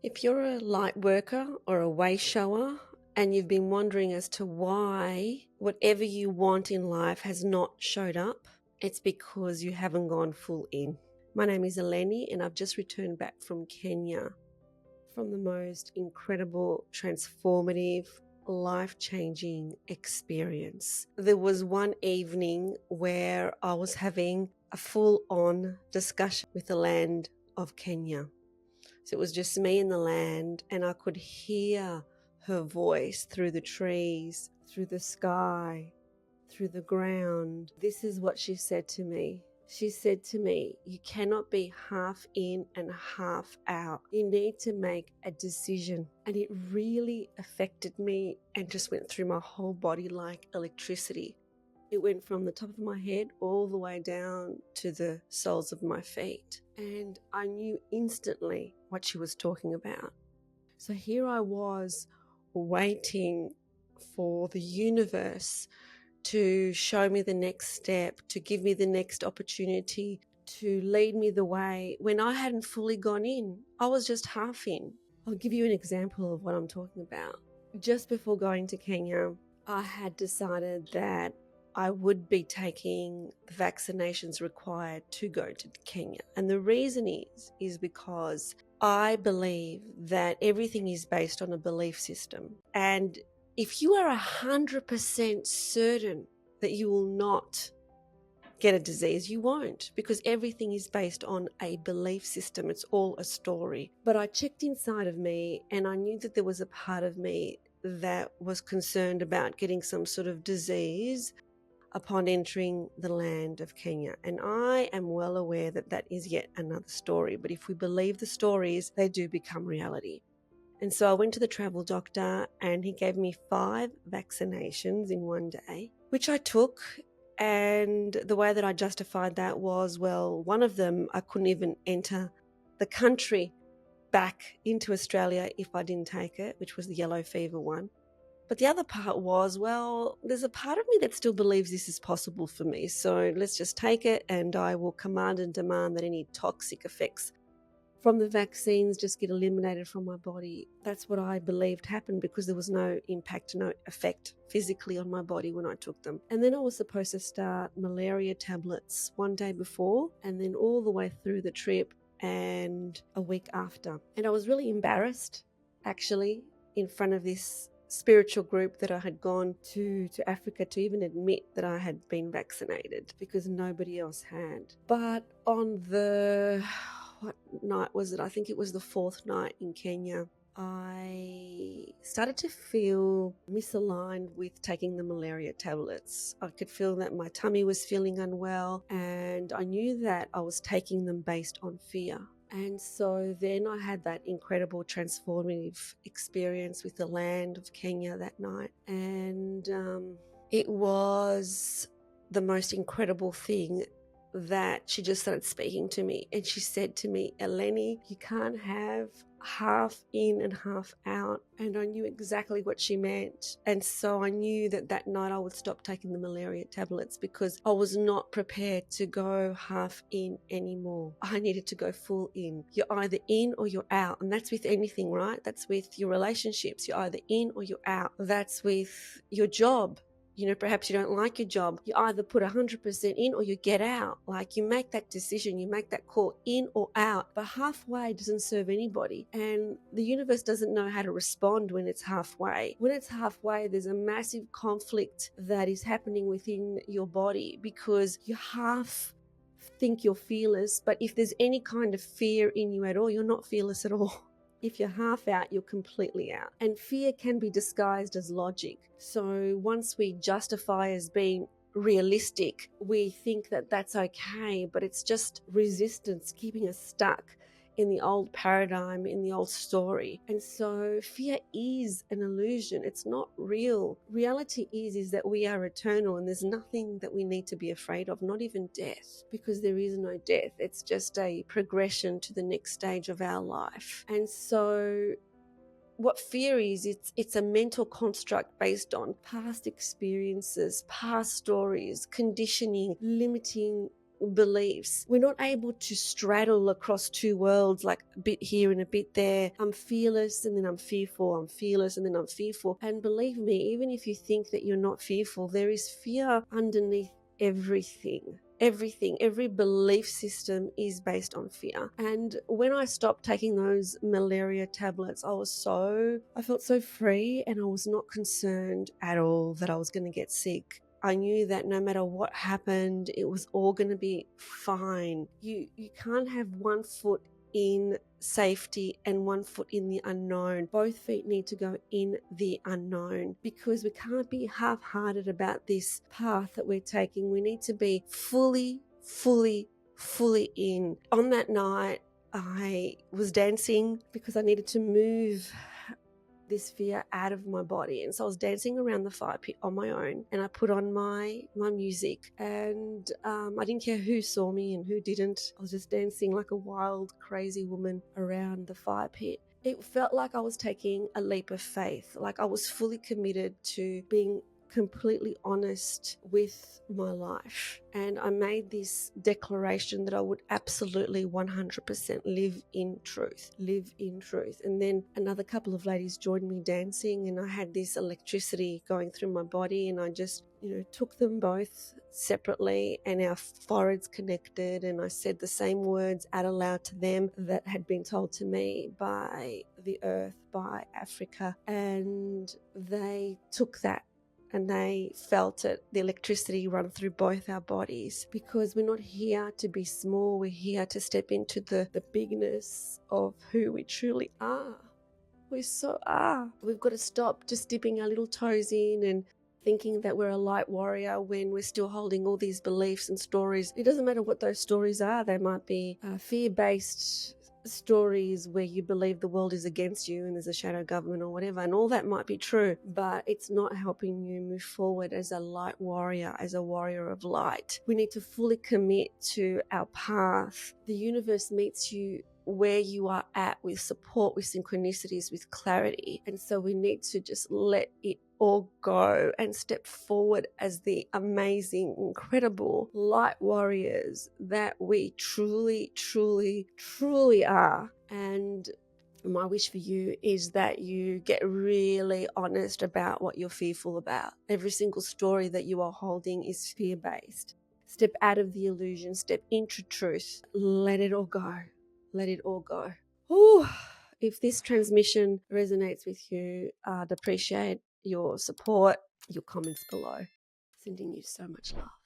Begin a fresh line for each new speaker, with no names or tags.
If you're a light worker or a way shower and you've been wondering as to why whatever you want in life has not showed up, it's because you haven't gone full in. My name is Eleni and I've just returned back from Kenya from the most incredible, transformative, life-changing experience. There was one evening where I was having a full-on discussion with the land of Kenya. So it was just me and the land, and I could hear her voice through the trees, through the sky, through the ground. This is what she said to me. She said to me, you cannot be half in and half out. You need to make a decision. And it really affected me and just went through my whole body like electricity. It went from the top of my head all the way down to the soles of my feet. And I knew instantly what she was talking about. So here I was waiting for the universe to show me the next step, to give me the next opportunity, to lead me the way when I hadn't fully gone in. I was just half in. I'll give you an example of what I'm talking about. Just before going to Kenya, I had decided that I would be taking the vaccinations required to go to Kenya. And the reason is because I believe that everything is based on a belief system. And if you are 100% certain that you will not get a disease, you won't, because everything is based on a belief system. It's all a story. But I checked inside of me and I knew that there was a part of me that was concerned about getting some sort of disease upon entering the land of Kenya. And I am well aware that that is yet another story. But if we believe the stories, they do become reality. And so I went to the travel doctor and he gave me 5 vaccinations in one day, which I took. And the way that I justified that was, well, one of them, I couldn't even enter the country back into Australia if I didn't take it, which was the yellow fever one. But the other part was, well, there's a part of me that still believes this is possible for me. So let's just take it and I will command and demand that any toxic effects from the vaccines just get eliminated from my body. That's what I believed happened because there was no impact, no effect physically on my body when I took them. And then I was supposed to start malaria tablets one day before and then all the way through the trip and a week after. And I was really embarrassed, actually, in front of this spiritual group that I had gone to Africa to even admit that I had been vaccinated because nobody else had. But on the, what night was it? I think it was the 4th night in Kenya. I started to feel misaligned with taking the malaria tablets. I could feel that my tummy was feeling unwell and I knew that I was taking them based on fear. And so then I had that incredible transformative experience with the land of Kenya that night. And it was the most incredible thing that she just started speaking to me. And she said to me, Eleni, you can't have half in and half out. And I knew exactly what she meant. And so I knew that that night I would stop taking the malaria tablets because I was not prepared to go half in anymore. I needed to go full in. You're either in or you're out. And that's with anything, right? That's with your relationships. You're either in or you're out. That's with your job. You know, perhaps you don't like your job. You either put 100% in or you get out. Like you make that decision, you make that call in or out. But halfway doesn't serve anybody. And the universe doesn't know how to respond when it's halfway. When it's halfway, there's a massive conflict that is happening within your body because you half think you're fearless. But if there's any kind of fear in you at all, you're not fearless at all. If you're half out, you're completely out. And fear can be disguised as logic. So once we justify as being realistic, we think that that's okay, but it's just resistance keeping us stuck in the old paradigm, in the old story. And so fear is an illusion. It's not real. Reality is that we are eternal and there's nothing that we need to be afraid of, not even death, because there is no death. It's just a progression to the next stage of our life. And so what fear is, it's a mental construct based on past experiences, past stories, conditioning, limiting beliefs. We're not able to straddle across two worlds, like a bit here and a bit there. I'm fearless and then I'm fearful. I'm fearless and then I'm fearful. And believe me, even if you think that you're not fearful, there is fear underneath everything. Every belief system is based on fear. And when I stopped taking those malaria tablets, I felt so free, and I was not concerned at all that I was going to get sick. I knew that no matter what happened, it was all going to be fine. You can't have one foot in safety and one foot in the unknown. Both feet need to go in the unknown, because we can't be half-hearted about this path that we're taking. We need to be fully in. On that night, I was dancing because I needed to move this fear out of my body, and so I was dancing around the fire pit on my own, and I put on my music, and I didn't care who saw me and who didn't. I was just dancing like a wild, crazy woman around the fire pit. It felt like I was taking a leap of faith, like I was fully committed to being completely honest with my life. And I made this declaration that I would absolutely 100% live in truth. And then another couple of ladies joined me dancing, and I had this electricity going through my body, and I just took them both separately, and our foreheads connected, and I said the same words out aloud to them that had been told to me by the earth, by Africa, and they took that and they felt it, the electricity run through both our bodies, because we're not here to be small. We're here to step into the bigness of who we truly are. We so are. We've got to stop just dipping our little toes in and thinking that we're a light warrior when we're still holding all these beliefs and stories. It doesn't matter what those stories are. They might be fear-based stories where you believe the world is against you and there's a shadow government or whatever, and all that might be true, but it's not helping you move forward as a light warrior, as a warrior of light. We need to fully commit to our path. The universe meets you where you are at, with support, with synchronicities, with clarity, and so we need to just let it all go and step forward as the amazing, incredible light warriors that we truly are. And my wish for you is that you get really honest about what you're fearful about. Every single story that you are holding is fear-based. Step out of the illusion, step into truth. Let it all go. Let it all go. Ooh. If this transmission resonates with you, I'd appreciate your support, your comments below. Sending you so much love.